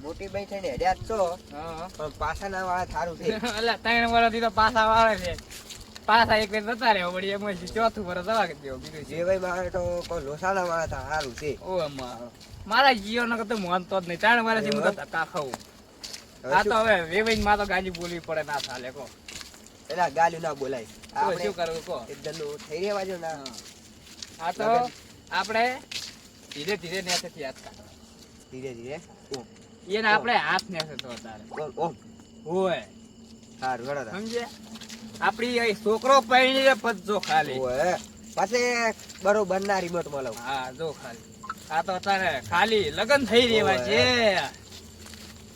મોટી ભાઈ થઈને હેડ્યા જ છો પણ પાછા ના વાળા સારું છે. એટલે 3 વર્ષથી તો પાછા વાળે છે. પાછા એક વાર જતા રહ્યો વળી એમ ચોથું વર્ષ દવા કરી દેવો બીજું જે ભાઈ મારે તો કોઈ લોસાના વાળા હતા સારું છે. ઓ મારા જીઓ નો કતો મોનતો જ નહીં 3 વર્ષથી હું તો ધક્કા ખાઉં. આ તો હવે વેવાઈ માં તો ગાજી બોલવી પડે ના ચાલે કો. એટલે ગાલ્યું ના બોલાય. આપણે શું કરવું કો એકદમ થઈ રહેવા જો ના. આ તો આપણે ધીરે ધીરે નેસેથી હાથતા ધીરે ધીરે એને આપણે હાથ નેસે તો તારે ઓમ હોય સારું હેડો તાર. સમજે આપડી એ છોકરો પૈણી પજજો ખાલી ઓય પછી બરોબર ના રિમોટ માં લઉં. હા જો ખાલી આ તો તારે ખાલી લગન થઈ રહેવા છે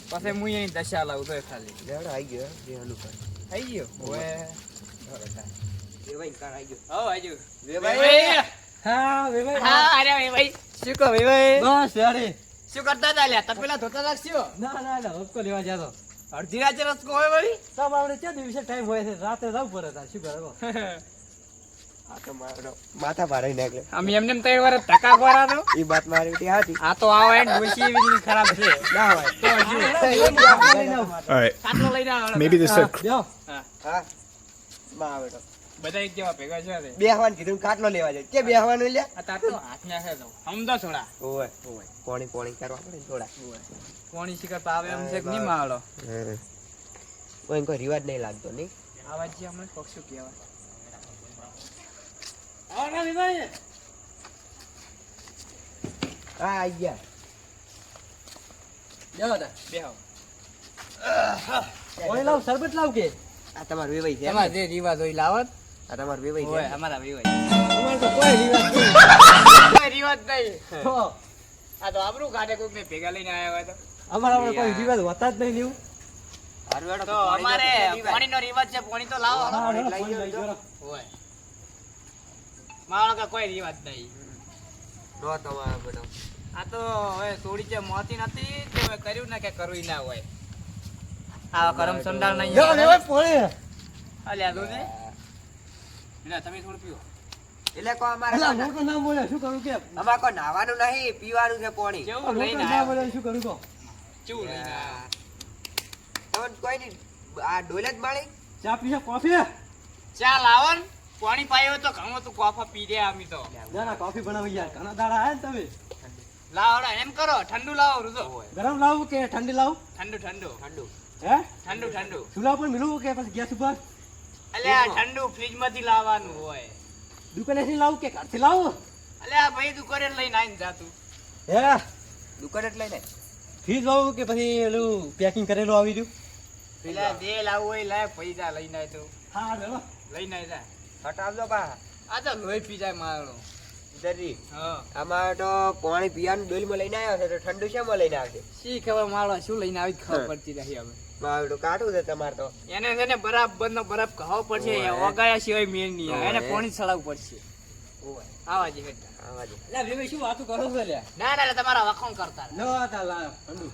પછી હું એની દશા લાવું તો ખાલી લેવડો આવી ગયો જેનું પર થઈ ગયો ઓય વેવાઈ કાર આવી ગયો. હો આજો વેવાઈ હા વેવાઈ હા અરે વેવાઈ શું કહો વેવાઈ બસ યાર શું કરતા હતા લ્યા તપેલા ધોતા રાખશો ના ના ના હબકો લેવા જાતો અડધી રાતે રસકો હોય વળી સબ આપણે ક્યાં દિવસે ટાઈમ હોય છે રાતે જવું પડે તાર શું કરો આ તો મારો માથા ભારે નાખલે. અમે એમને એમ 3 વર્ષ ધક્કા ખોરા તો ઈ વાત મારી બેટી હતી. આ તો આવે ડોશી એવી ખરાબ છે ના હોય તો હજુ All right. ખાટલો લઈને આવો Maybe this is a લ્યો હા માં આવે તો બધા એક જેવા ભેગા છે રે બેહવાન કીધું ખાટલો લેવા જાય કે બેહવાનું લ્યા. આ તાર તો હાથ ના છે તો સમજો થોડા ઓય પોણી પોણી કરવા પડે ને થોડા. કોણી શિકાર પાવે એમ છે કે નહીં માળો ઓય કોઈ રિવાજ નહીં લાગતો નહીં. આવાજ જે હમણાં પક્ષુ કહેવાય આના વેવાઈ હા આઈ ગયા. લ્યો તા બેહો ઓય લાવ શરબત લાવ કે આ તમાર વેવાઈ છે. તમારે જે રિવાજ હોય લાવત આ તમાર વેવાઈ હોય છે. અમારા વિવાય અમાર તો કોઈ રિવાજ નહીં કોઈ રિવાજ નહીં હો, આ તો આબરૂ કાઢે કોક ને ભેગા લઈને આવ્યા હોય તો અમાર આપણે કોઈ રિવાજ હોતા જ નહીં લેવું હારું હેડો તો પાણી અમારે તો પીવાય. પાણીનો રિવાજ છે પાણી તો લાવો હા લઈ ફોન ગયો લઈ તો. ગયો હોય મારો કે કોઈ રિવાજ નહીં નો તમારો બેટો. આ તો હવે થોડી જે મોતી નથી તે હવે કર્યું ને કે કરવું ના હોય આ કરમ સંડાળ નહીં લ્યો વેવાઈ પોણે અલ્યા દો ને ના તમે થોડું પીવો એટલે કો અમારે અલા કોઈ મોટો ના બોલે શું કરું કે અમારે કોઈ નાવાનું નહીં પીવાનું છે પાણી. કેવું મોટો લઈને ના આવ્યો બોલે શું કરું કો કેવું લઈને આવ્યો તમને કોઈ નહીં આ ડોલે જ મળી. ચા પીશે કોફી ચાલ આવો ને પાણી પાયો તો ઘણો તું કોફા પી રહ્યા અમે તો ના ના કોફી બનાવી યાર ઘણા દાડા આયા ને તમે લાવો એમ કરો ઠંડુ લાવો રૂજો ગરમ લાવું કે ઠંડી લાવું ઠંડુ ઠંડુ ઠંડુ હે ઠંડુ ઠંડુ ચૂલા પર મિલવું કે પછી ગેસ ઉપર અલ્યા ઠંડુ ફ્રીજ માંથી લાવવાનું હોય દુકાનેથી લાવું કે ઘરથી લાવું અલ્યા ભાઈ દુકાને લઈને આવીને જાતું હે દુકાન જ લઈને ફ્રીજ લાવું કે પછી પેલું પેકિંગ કરેલું આવી રહ્યું પેલા જે લાવવું હોય લાય પૈસા લઈને આય તો હા ચલો લઈને આય જા હટાવજો પા આ તો લોહી પી જાય મારો જરી. હા અમારે તો પાણી પીવાનું ડોલમાં લઈને આવ્યો છે તો ઠંડુ શેમાં લઈને આવશે. શી ખબર મારો શું લઈને આવી ખબર પડતી રહી હવે મારું તો કાઢું છે તમારે તો. એને છે ને બરાબર નો બરાબર ખાવો પડશે ઓય. ઓગાળ્યા સિવાય મેળ નહીં આવે. એને ઓય. પાણી ચડાવવું પડશે આવા જે હેઠા. આવા દે. એટલે વેવાઈ શું વાતું કરો છો લ્યા ના ના તમારા વખાણ કરતા લો તા લા ઠંડુ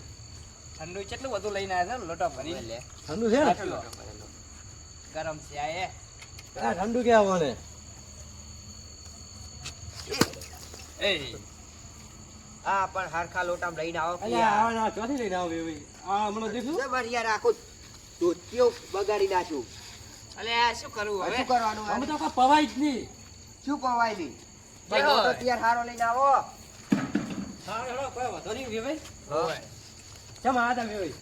ઠંડુ કેટલું બધું લઈને આવ્યા છે લોટો ભરી લે. ઠંડુ છે ને આટલો. ગરમ છે આ એ આ ઠંડુ કે આવવાને એ આ પણ હરખા લોટામાં લઈને આવો કે અલ્યા યાર. આ ના ચોથી લઈને આવો વેવાઈ આ હમણાં દેખું તમારે યાર આખું ધોતિયો બગાડી નાખ્યું. અલે આ શું કરવું હવે હવે શું કરવાનું અમે હવે? તો કોઈ પવાય જ નહીં શું પવાય નહીં? ભાઈ, ભાઈ, હોય. તો તૈયાર હારો લઈને આવો. હા હેડો કોઈ વાંધો નહીં વેવાઈ ઓય. કેમ આ તા વેવાઈ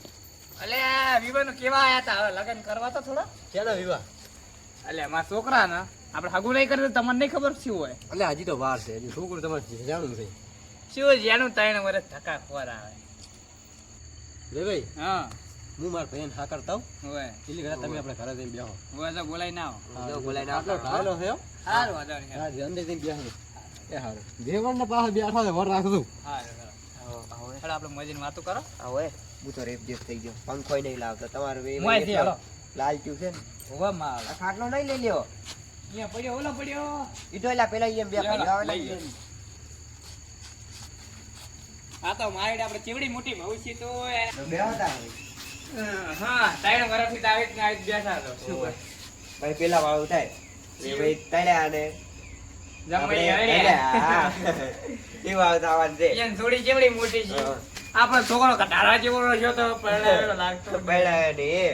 અલે આ વિવાહનું કેવા આયા તા હવે લગન કરવા તો થોડા કેનો વિવાહ અલે મારા છોકરા ને આપણે હગું નહીં કરે તો તમને નહીં ખબર શું હોય એટલે હજી તો વાર છે હજી છોકરું તમારે જાણવું છે શું જેનું 3 વર્ષ ધક્કા ખોર આવે વેવાઈ હા હું મારા ભાઈને હા કરતા હું હોય એટલે ઘરે તમે આપણે ઘરે જઈને બેહો હોય તો બોલાય ના જો બોલાઈને આટલો આવતા. ઢાળેલો છે હો. હારું વાંધો નહીં હા જે અંદર જઈને બેહો એ હારું દેવણને પાસે બેઠા છે વર રાખું હારું હેડો આપણે મજીને વાતો કરો આવો એ. હું તો રેપ જેપ થઈ ગયો. પંખોય નહીં લાવતો. તમારે વેવાઈ મોંયથી એટલો હાલો. લાલચું છે ને. હોવા માલ આ ખાટલો નહીં લઈ લ્યો. અહીંયા પડ્યો ઓલો પડ્યો ઈ તો એલા પેલા ઈ એમ બે લ્યો, ભાઈ આવે લઈ લઈ લ્યો. આ તો મારી આપણે ચેવડી મોટી ભવિષ્ય તો લે. બેહો તારે. હા 3 વર્ષથી તો આવી જ ને આવી જ બેઠા છો શું કરે ભાઈ પેલા વાળું થાય. વેવાઈ તળ્યા અને જમાઈ આપણે આવે તળ્યા. હા. ઈ વાળું થવાનું છે. એને થોડી ચેવડી મોટી છે હા. આપણો છોકરો કટારા જેવો રહ્યો તો પહેલા લાગતો બૈડા ને એ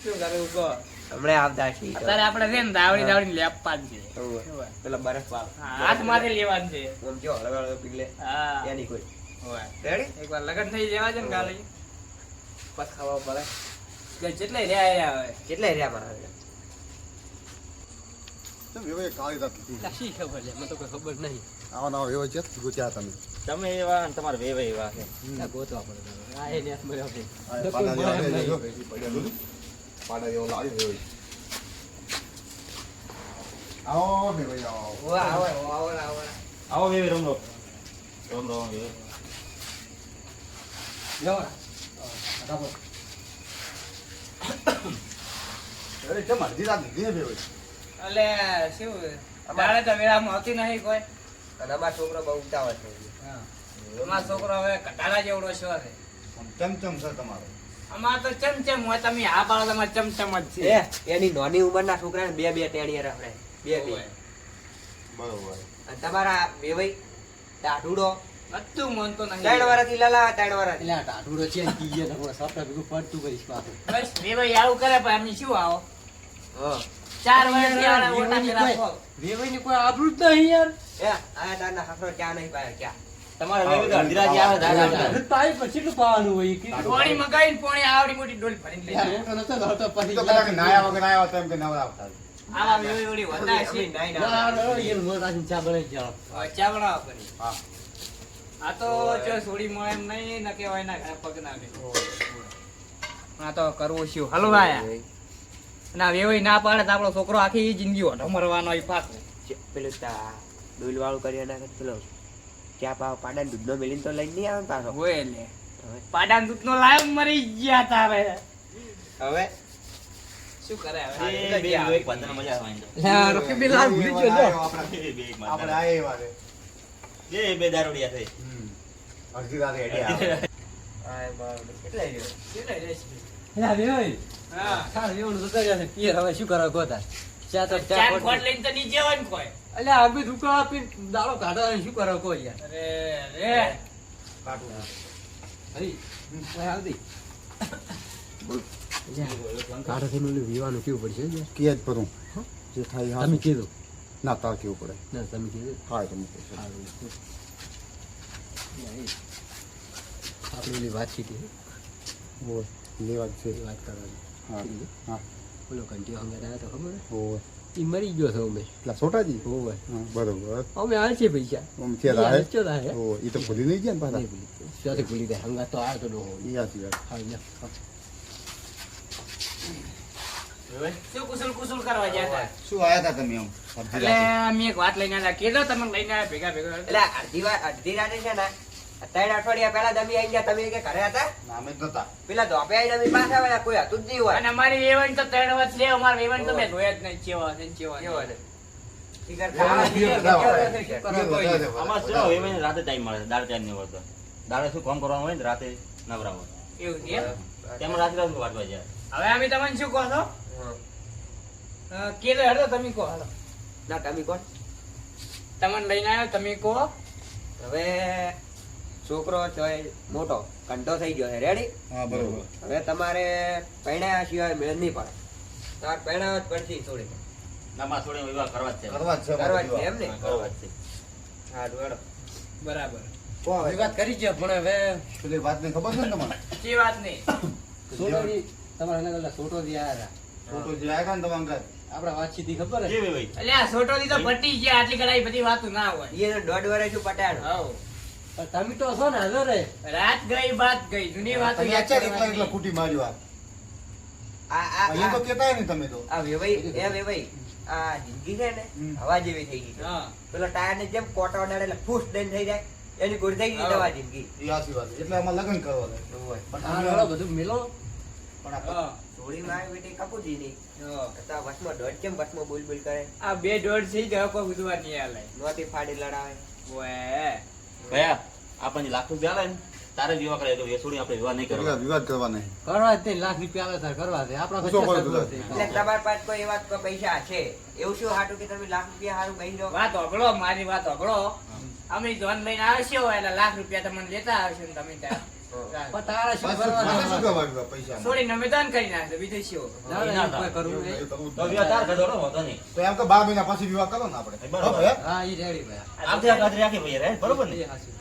શું કરવું કહો હમણાં આવતા છીએ તો. અત્યારે આપણે છે ને દાવડી લેપા જ છે હોવે. પેલા બરફ પાવ હા, હાથ માથે લેવાનું છે આમ જો હળવે હળવે પીગલે હા ત્યાંની કોઈ હોય. રેડી એકવાર લગન થઈ જવા છે ને ગાલે બસ ખાવા પડે કે જેટલે રહ્યા હવે કેટલે રહ્યા મારા કાળી રાત લીધી. શી ખબર છે મને તો કોઈ ખબર નહીં આવા નવા એવો છે ગુચ્યા તમે તમે એવા અને તમારા વેવે એવા છે ગોતવા પડે આ એ નેસ મળ્યો છે પાડા જેવા છે, જો. પાડા જેવો લાગ્યો એવો. આવો બે ભાઈ આવો. વાહ આવો આવો આવો આવો વેવે રમરો વેવે અરે કેમ અડધી રાત લીધી ને બે ભાઈ? એટલે શું દાડે તો વેળામાં આવતી નહીં કોઈ અને અમારો છોકરો બહુ ઉતાવળ છે અમારો છોકરો હવે કટારા જેવડો છો છે ચમચમ છે તમારો. અમાર તો ચમચમ હોય તમે આ પાડો તમારે ચમચમ જ છે એની નાની ઉંમરના છોકરાને બે ટેણીએ રખડે બે બરોબર. અને તમારા બે ભાઈ ટાઢુડો બધું મન તો નહીં 3 વર્ષથી લાલા 3 વર્ષ એટલે આ ટાઢુડો છે ને કીએ ને હું સપના ભેગું પડતું કરીશ પાછું. બસ બે ભાઈ આવું કરે પણ અમે શું આવો હા 4 વર્ષથી આવડે મોટા પેલા ફોગ. વેવાઈની કોઈ આબરૂ જ નહીં યાર. એ આ તારના હાફરો ચા નહીં પાયો ચા તમારા વેવે તો અડધી રાત આવે દાદા તાઈ પર કેટલું પાવાનું હોય કે પોણી મગાઈને પોણી આવડી મોટી ડોલ ભરીને લઈ યાર જાય. મોટો નતો તો હતો પછી તો કદાચ નાયા વગર આવ્યા તેમ કે નવરા આવતા. આવા બે વળી વધારે છે અમે નાઈ ના ના ના એનું મોં રાખીને ચા બનાવી જાઓ. હવે ચા બનાવો કરી હા. આ તો જો સોડી મળે એમ નહીં ન કહેવાય ના ઘરે પગ ના બે આ તો કરવું શું હલવાયા ના વેવાઈ ના પાડે તો આપણો છોકરો આખી જિંદગી ઓઢો મરવાનો હોય પાછો પેલું તા ડોલ વાળું કરી નાખે પેલો ચા પાવ પાડાને દૂધનો મેલીને તો લઈને નહીં આવે ને પાછો હોય લે પાડાન દૂધ નો લાવ મરી ગયા તારે હવે શું કરે એ બે એક પંદર મજા આવવાની તો. હવે રોકી બી લાવ ભૂલી ગયો જો. આપણે બે એક આપણે માર. આયા એવા છે. બે બે દારૂડિયા છે અડધી રાતે હેડે આવે. આ બાપ કેટલા રહ્યો કેટલા રેસ બી? લા વેવાઈ હા સાર વેવાનું તો કર્યા છે પિયર હવે શું કરવા ગોતા ચા તો ચાર ચા ખોટ ખોટ લઈને તો નીચે હોય ને કોઈ એટલે અમે દુકાન આપીને દાડો કાઢો શું કરવા કોઈ યાર અરે રે હરી ઓય આવતી કાઢો થઈને ઓલું વિવાનું કેવું પડશે કે જ કરું જે થાય હા તમે કીધું ના તાર કેવું પડે ના તમે કીધું હા તમે કહો. આપણે ઓલી વાત કીધી ઓય, લેવા જ છે એ વાત કરવાની હા હા ઓલો ઘંટીઓ હંગાત આવ્યો તો ખબર ઓય. એ મરી ગયો છે અમે પેલા છોટાજી હોવે હા બરોબર અમે આવે છે પૈસા આમ છે રાહે ચો રાહે ઓય, ઈ તો ભૂલી નહીં ગયા ને પાછા સાથે ભૂલી દે હંગાત તો આવ્યો તો ડોહો ઈ સાચી વાત. હા યા શું કુસુલ કુસુલ કરવા ગયા હતા શું આયા તા તમે આમ અડધી એટલે રાતે? મેં એક વાત લઈને આવ્યા કીધો તમે લઈને આવ્યા ભેગા ભેગા એટલે અડધી રાતે છે ને 3 અઠવાડિયા પહેલા તમે આવી ગયા તમે કે ઘરે હતા ના, અમે જ નતા. પેલા ધોપે આવીને અમે પાછા આવ્યા કોઈ હતું જ નહીં હોય અને અમારી વેવણ તો 3 વર્ષ લે અમારા વેવણ તો મેં જોયા જ નહીં ચેવા છે ચેવા કેવો છે. ને ઠીક છે, ખાવા પીએ જઈએ, બધા કેવો હોય. છે, પીએ કેવો બધા છે. છે બધા. આમાં શું વેવે રાતે ટાઈમ મળે છે, દાડે ટાઈમ નહીં મળતો. દાડે શું કામ કરવાનું હોય ને રાતે નવરા હોય. એવું છે એમ? તેમાં રાતે રાતે વાંચવા જાય. હવે અમે તમને શું કહો છો હા. કીધો હેડો તમે કહો હાલો ના તમે કોણ તમને લઈને આવ્યો તમે કહો હવે છોકરો છે મોટો કંટો થઈ ગયો છે રેડી હા બરોબર. હવે તમારે પૈણા સિવાય મેળ નહીં પડે તમારે પૈણા જ પડશે થોડી ના માં થોડી વિવાહ કરવા જ છે. કરવા જ છે કરવા જ બધું. છે એમ ને હા, કરવા જ છે. હા ડોળો બરાબર કોણ? વાત કરી છે પણ હવે પેલી વાતની ખબર છે ને તમને? જે વાત નહીં સોટોથી તમારા એના કરતા સોટોથી આવ્યા ફોટો જે આયા તા ને તમારા ઘરે. હતા આપણા વાતચીત ઈ ખબર જે હે વેવે. એટલે આ છોટો થી તો પટી ગયા આટલી કડાઈ બધી વાતો ના હોય એને 1.5 વર્ષ શું પટાડો હવ પણ તમે તો છો ને હાલો રે રાત ગઈ બાત ગઈ જૂની વાતો તમે યાદ આચાર એકલા કરવાની. એકલા કૂટી માર્યો આ. આ અહીંયા તો કહેતાય નહીં તમે તો. આ વેવાઈ એ વેવાઈ આ જિંદગી છે ને હવા જેવી થઈ ગઈ છે હા પેલો ટાયર ને જેમ કોટા ઉડાડે એટલે ફૂસ દઈને થઈ જાય એની ગુડ થઈ ગઈ દવા જિંદગી ઈ સાચી વાત છે. એટલે આમાં લગ્ન કરવા દે. પણ આ તમે- હાલો બધું મિલો પણ આ હા થોડી મારી બેટી કપૂજી નહીં હા. તો વસમાં દોઢ કેમ વસમાં બોલ બોલ કરે આ બે દોઢ થઈ ગયા કોઈ બુધવાર નહીં આલે નોતી ફાડી લડાવે ઓએ ભયા આપણને લાખ રૂપિયા આલે ને તારે જ વિવાહ કરે તો એ છોડી આપણે વિવાહ નહીં કરવા. વિવાદ કરવા નહીં. કરવા જ નહીં લાખ રૂપિયા આવે તાર કરવા દે આપણા પૂછો પૈસા પડે સગવડ તું. છે. એટલે તમારી પાસે કોઈ એવા કોઈ પૈસા છે એવું શું હાટું કે તમે લાખ રૂપિયા હારું બહી દો વાત હોભળો મારી વાત હોભળો અમે જોન લઈને આવશો એટલે લાખ રૂપિયા તમને લેતા આવશો ને તમે ત્યાં પણ તારા શું બસ કરવાના? મારે શું કરવાનું પૈસા છોડીને અમે દાન કરી નાખે બીજું શું ના, ના, એવું કોઈ કરવું નહીં. તો વિવાહ તાર કરજો, વાંધો નહીં. તો એમ કે 12 મહિના પછી વિવાહ કરો ને આપણે બરોબર. હે? હા, ઈ રેડી ભાઈ. આવતી આ કાતરી રાખી ભાઈ, right? બરોબર ને? એ હાચું.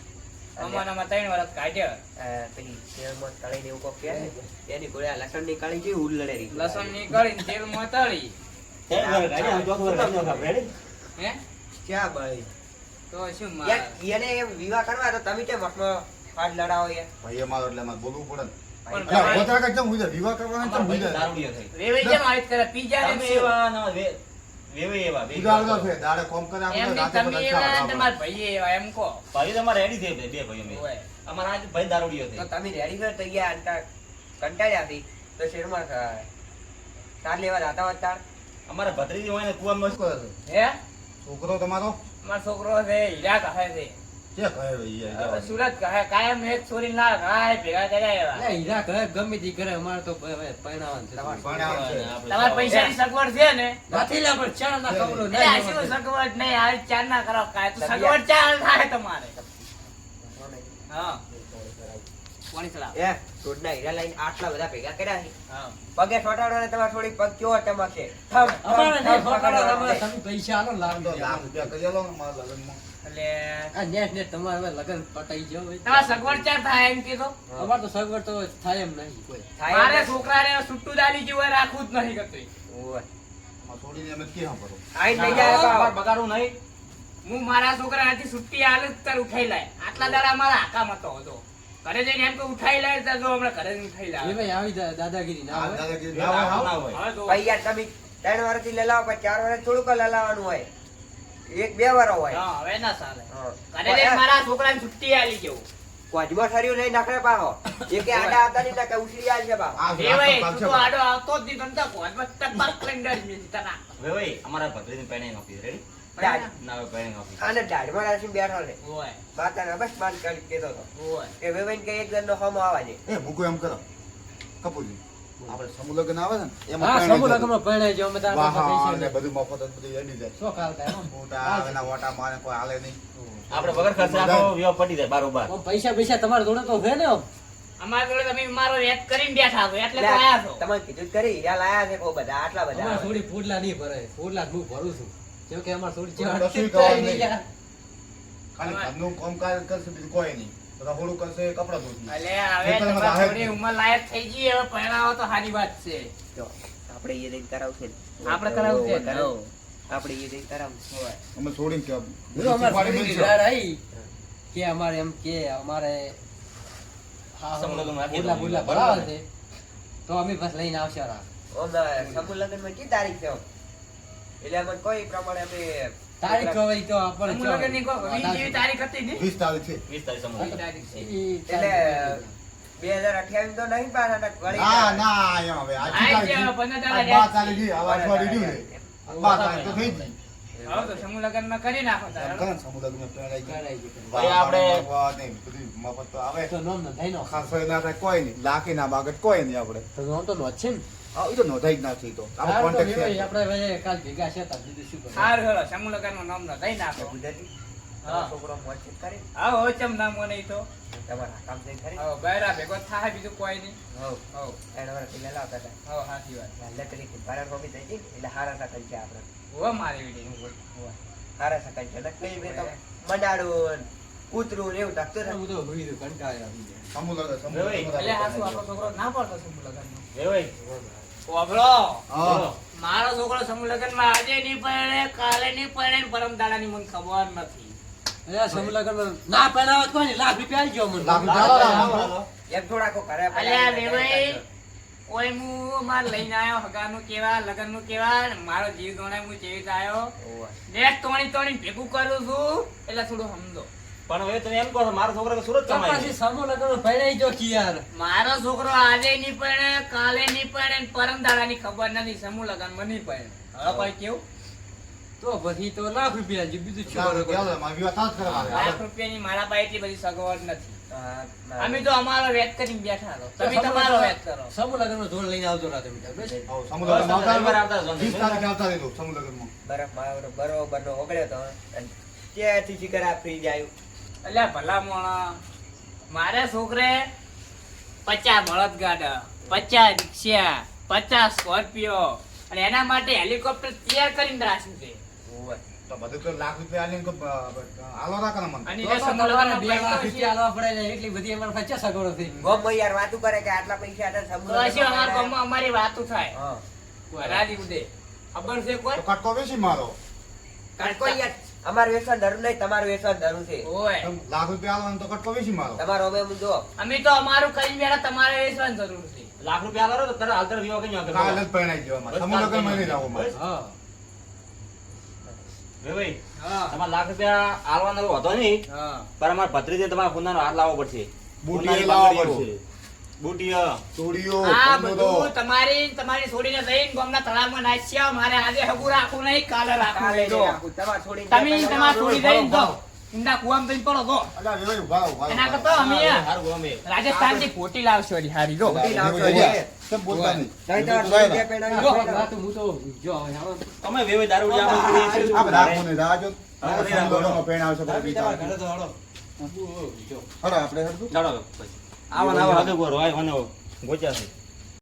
અમારામાં 3 વર્ષ કાઢ્યા પેલી તેલમાં તળીને એવું કોક કહે ને, એની ગોળે આ લસણની કાળી જેવી ઉલળેરી. લસણ ની કળીને તેલમાં તળી ત્રણ વર્ષ કાઢ્યા, હવે ચોથું વર્ષ કાઢજો આપણે, ready? હે ક્યાં બળી? તો શું યાર, એને એમ વિવાહ કરવા તો તમે કેમ મઠમાં ફાડ લડાવો યાર? ભાઈ અમારો એટલે અમારે બોલવું પડે ને પણ એટલે ગોતરા કાઢ કેમ હોય વિવાહ કરવાનો કેમ અમારા હોય ભાઈ દારૂડિયો થઈ. વેવાઈ કેમ આવી કરે પીજા તમે એવા ના વેવાઈ એવા, બે ઉગાડો છે દાડે કોમ કરે એમ આપણે નહીં, રાતે તમે બધા એવા ખાવા તમારા ભાઈ એવા એમ કહો ભાઈ તો અમારે ready થઈ બે ભાઈઓ મેં. હોય. અમારા આજ ભાઈ દારૂડિયો તો થઈ. તમે રેડી કરો તૈયાર કંટાળ્યા હતી તો શેરમાં તાર લેવા જતા હોત તાર અમારા ભત્રીજી હોય ને કુવામાં શું કરે છે? હે છોકરો તમારો મારો છોકરો છે હીરા કહે છે કે કહે ભાઈ યાર હવે સુરત કહે કાયમ એક છોરી ના ગાય ભેગા કર્યા એવા એટલે હીરા કરે ગમે તે કરે અમારે તો ભાઈ પરણાવવાનું છે. ભણ્યા છે. તમારે પૈસાની સગવડ છે ને નથી લે પણ ચા ના ખબરો એટલે આ શું સગવડ નહીં આવી ચાર ના કરો કાંઈ તો સગવડ ચાર થાય તમારે હા કોની સલાહ એ સોડના હીરા લઈને આટલા બધા ભેગા કર્યા છે હા પગે છોટાડો ને તમારે થોડી પગ કેવો ચમકશે થમ, થમ, અમારે નહીં થમ પકડો, પકડો. અમારે તમે પૈસા આલો ને લાખ તો રૂપિયા. લાખ રૂપિયા કરી આલો ને મારા લગ્નમાં એટલે આ નેટ નેટ તમારે હવે લગન પટાઈ જાવ ભાઈ. તમારે સગવડ ચાર થાય એમ કીધું અમારે તો સગવડ તો થાય એમ નહીં કોઈ. થાય મારે એટલે- છોકરાને સુટ્ટુ દાલી જેવું રાખવું જ નહીં કરતું ઓય. આ છોડીને એમ જ કેમ કરો આઈને લઈ જાય અમારે પાવ. બગાડવું નહીં. હું મારા છોકરાથી છુટ્ટી આલુ જ તાર ઉઠાઈ લાય આટલા દાડા મારા હાકામ હતો ઘરે જઈને એમ કે ઉઠાઈ લાય તો જો હમણાં ઘરે જ ઉઠાઈ એ લાવે ભાઈ આવી દાદાગીરી ના આ હોય. દાદાગીરી ના ના હોય, હોય. હવે જો. ભાઈ યાર તમે 3 વર્ષથી લલાવો પછી 4 વર્ષ થોડુંક લલાવાનું હોય 1-2 વાર હોય હા, હવે ના ચાલે હા. ઘરે જઈને મારા છોકરાને છુટ્ટી આલી જવું કોજમાં સર્યું નહીં નાખે પાહો એકે આડા આવતા નહીં નાખે ઉછળી આલ છે પાહો આ એ ભાઈ લાખ તું તો તો આડો આવતો જ નહીં ધંધા કોજમાં ટપક લઈને ડરી મેલી તને. વેવાઈ, અમારા ભત્રીજીને પરણાઈ નાખી, ready? દાઢ. ના હવે પરણાઈ નાખી. આને દાઢમાં રાખીને બેઠો ને ઓય, માતાને બસ બાંધ કરી કહેતો હતો ઓય. કે વેવાઈને કે એક જણનો હમો આવવા દે એ મૂકો એમ કરો કપૂરજી આપણે સમૂહ લગ્ન આવે ને એમાં હા, પરણાઈ સમૂહ જજો. લગ્નમાં પરણાઈ જાવ, અમે તારા પાસે વાહ, પૈસા ને નહીં. બધું મફત જ બધું એડી જાય શોખ હાલતા એમ. મોટા એના વોટા મારે કોઈ હાલે નહીં આપણે વગર ખર્ચે આખો વિવાહ પતી જાય બારોબાર. આમ પૈસા તમારા જોડે તો છે ને આમ. અમારા જોડે તમે મારો રેત કરીને બેઠા છો એટલે તો લે, આયા છો તમારે કીધું જ કરી હીરા લાયા છે કોઈ બધા આટલા બધા અમારે થોડી ફૂડલા નહીં ભરાય. ફૂડલા હું ભરું છું. જેમ કે અમારે થોડી કશું ચેવા ય કરવાનું નહીં. ખાલી ઘરનું કામકાજ કરશે બીજું કોઈ નહીં રહોડું કરશે કપડાં ધોશે અલે હવે ખેતરમાં તમારી રાહત થોડી નહીં. ઉંમર લાયક થઈ ગઈ હવે પરણાવો તો સારી વાત છે જો, આપણે એ દઈને કરાવશે ને. આપણે કરાવવું છે ને? કરાવું. આપણે એ દઈને કરાવશું. હોય. અમે છોડીને કે જો અમારે શીખવાડી થોડી દઈશું. ઘર આવી કે અમારે એમ કે અમારે હા, સમૂહ લગ્ન રાખી ફૂડલા દઉં. ફૂડલા ભરાવા છે તો અમે બસ લઈને આવશે રા. ઓમ, સમૂહ લગ્નમાં કઈ તારીખ છે ઓમ? એટલે અમને કોઈ પ્રમાણે અમે તારીખ હવે ઈ તો આપણે સમૂહ લગ્નની કોઈ વીસ જેવી તારીખ હતી ને? 20 તારીખ છે 20 તારીખ સમૂહ. વીસ તારીખ છે. ઈ એટલે તારીખ 2028 તો નહીં પાછા ને વળી ના જાય. ના એમ હવે આ આઈ તારીખ જાઓ, છે. 15 આ દાડા 12 તારીખ છે, આ અઠવાડિયું રહ્યું છે. આ 12 તારીખ તો થઈ જ ગઈ. હવે તો સમૂહ લગ્નમાં કરી નાખો એમ તારે. કરે ને સમૂહ લગ્ન પહેરાઈ ગયું. કરાઈ ગયું. વાહ, આપણે- વાહ, નહીં, બધું મફત તો આવે તો નોમ નોંધાઈ નો. ખાસો ના થાય કોઈ નહીં લાખી ના બાગત કોઈ નહીં આપણે તો નોમ તો નોંધ છે ને. હા એ તો નોંધાઈ જ ના થઈ તો આપણે હારું તો કોન્ટેક્ટ વેવાઈ, છે આપણે હવે કાલ ભેગા છે તાર બીજું શું કરવાનું? સારું હેલો સમૂહ લગ્નનું નામ લખાઈ નાખો ગુજરાતી હા. તમારો છોકરો મોજશોખ કરે આવો હો ચમ નામ મને તો તમારા કામ થઈ ખરી આવો બૈરા ભેગો થાય બીજું કોઈ નહીં હવ આવો એના વર્ષથી લેલાવતા હતા આવો સાચી વાત એટલે તરીકે બારા રોમી થઈ ગઈ એટલે હારા સકલ છે આપણે હોવા મારી વીડી હારા સકલ છે એટલે કઈ બે તો મંડાડું કૂતરું ને એવું લાગતું ને હું તો હુઈ ગયો, કંટાળો આવી ગયો. સમૂહ લગ્ન સમૂહ વેવાઈ, લગ્ન એટલે હાસુ આપણો છોકરો ના પડતો સમૂહ લગ્નમાં વેવાઈ, ઓભળો હા મારો છોકરો સમૂહ લગ્નમાં આજે નહીં પડે કાલે નહીં પડે ને પરમ દાડાની મને ખબર નથી અરે સમૂહ લગ્નમાં ના પહેરાવત કોઈ નહીં, લાખ રૂપિયા આલી ગયો મને. લાખ રૂપિયા આલો ને. એમ થોડા કો ઘરે અલ્યા વેવાઈ ઓય હું માર લઈને આવ્યો હગાનું કેવા લગનનું કેવા ને મારો જીવ દોણે હું જેવી આવ્યો નેટ તોણી તોણી ભેગું કરું છું એટલે થોડું સમજો પણ હવે તમે એમ કહો છો, મારો છોકરો તો સુરત તો કમાય પછી છે. સમૂહ લગ્નમાં પહેરાઈ ગયો કી યાર. મારો છોકરો આજે નહીં પડે કાલે નહીં પડે ને પરમ દાડાની ખબર નથી સમૂહ લગનમાં નહીં પડે હવે કોઈ કેવું તો પછી તો લાખ રૂપિયા આલજો, બીજું શું લાખ કરો? રૂપિયા આલો, મારે વિવાહ તાજ કરવાનો. લાખ રૂપિયાની મારા પાસે એટલી બધી સગવડ નથી અમે તો અમારો વેત કરીને બેઠા છો તમે તમારો વેત કરો સમૂહ લગ્નમાં જોડ લઈને આવજો રાતે બેટા, બસ. આવો, સમૂહ લગ્ન આવતા રવિવારે આવતા રહો. 20 તારીખે આવતા રહેજો સમૂહ લગ્નમાં. બરોબર નો ઓગળ્યો તો અને ત્યાંથી શિકાર આ ફ્રી જાય અલ્યા ભલા મોણા મારે છોકરે 50 બળદગાડા, 50 રિક્ષા, 50 સ્કોર્પિયો અને એના માટે હેલિકોપ્ટર તૈયાર કરીને રાખ્યું છે. તો બધું તો લાખ રૂપિયા આલીને હાલો રાખે ને મને. અને તો એને તો સંભાળવાનો તમારે 2 પૈસો લાખ છે. રૂપિયા આલવા પડે ને, એટલી બધી અમારે પાસે ક્યાં સગવડો થઈ? ગોમમાં યાર વાતું કરે કે આટલા પૈસા હતા તો હશે અમારા ગામમાં અમારી વાતો થાય. હા રાજી ઉદે ખબર છે કોઈ? તો કટકો વેચી મારો. કોઈ યાર અમારું વેચવાનું ધરું નહીં, તમારું વેચવાનું ધરું છે. ઓય તો લાખ રૂપિયા આલવાનું તો કટકો વેચી મારો. તમારો હવે હું જો અમે તો અમારું કઈ વેળા તમારે વેચવાની જરૂર છે. લાખ રૂપિયા આલો તો તારે હાલતર વિવાહ કઈ ન કાલે જ પરણાઈ ગયો અમારે. સમૂહ લગ્ન માં નહીં જાવું મારે. હા ભાઈ હા તમારે લાખ રૂપિયા આલવાનો હતો નહીં, હા પણ અમારે ભત્રીજે તમારા ખૂનાનો હાથ લાવવો પડશે. બુટીએ ખૂનાની લાવવા બંગડીઓ, બુટીઓ. ચોરીઓ, આ બંદૂકો. બધું તમારી છોડીને લઈને ગામના તળાવમાં નાખ્યા. મારે આજે હગું રાખવું નહીં, કાલે રાખવું કાલે નહીં. જો. રાખું. તમારે છોડીને તમે જતા તમારી રહો. છોડી લઈને જો ઊંડા કૂવામાં જઈને પડો જો. અલા, વેવાઈ ઉભા રહો, ઉભા રહો. એના કરતા અમે હારું ગમે. રાજસ્થાનથી પોટી લાવશો હરી હારી જો. મોટી લાવશો વેવાઈ છે. જા. કેમ બોલતા નહીં? નહીં તો બોલતા છોડી નહીં. દે પેલા જો, પેલા. વાત હું તો જો હવે હાલો. તમે વેવાઈ દારૂ આપણે આ બધા આંખોને રાજો. હા, આ નહીં સમૂહ રાખો. લગ્નમાં પરણાવશે, બધા બીજા. ઘરે તો હાલો. જો હાલો, આપણે હરખું. ચાલો પછી. આવા નવા હગે ગોરો, આય મને ગોચ્યા છે.